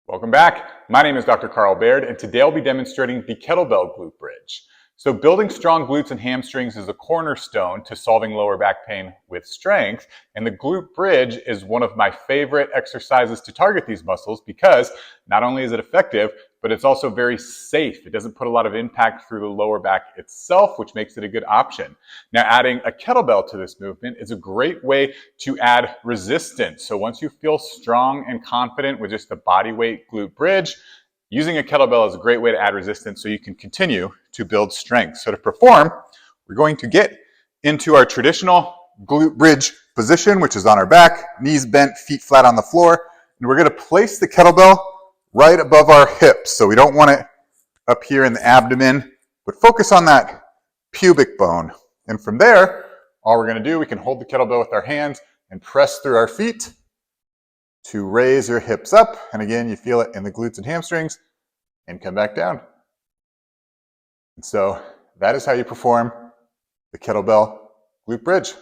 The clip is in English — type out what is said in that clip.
Welcome back. My name is Dr. Baird, and today I'll be demonstrating the Kettlebell Glute Bridge. So building strong glutes and hamstrings is a cornerstone to solving lower back pain with strength, and the glute bridge is one of my favorite exercises to target these muscles because not only is it effective, but it's also very safe. It doesn't put a lot of impact through the lower back itself, which makes it a good option. Now, adding a kettlebell to this movement is a great way to add resistance. So once you feel strong and confident with just the body weight glute bridge, using a kettlebell is a great way to add resistance so you can continue to build strength. So to perform, we're going to get into our traditional glute bridge position, which is on our back, knees bent, feet flat on the floor. And we're going to place the kettlebell right above our hips. So we don't want it up here in the abdomen, but focus on that pubic bone. And from there, all we're going to do, we can hold the kettlebell with our hands and press through our feet to raise your hips up. And again, you feel it in the glutes and hamstrings, and come back down. And so that is how you perform the kettlebell glute bridge.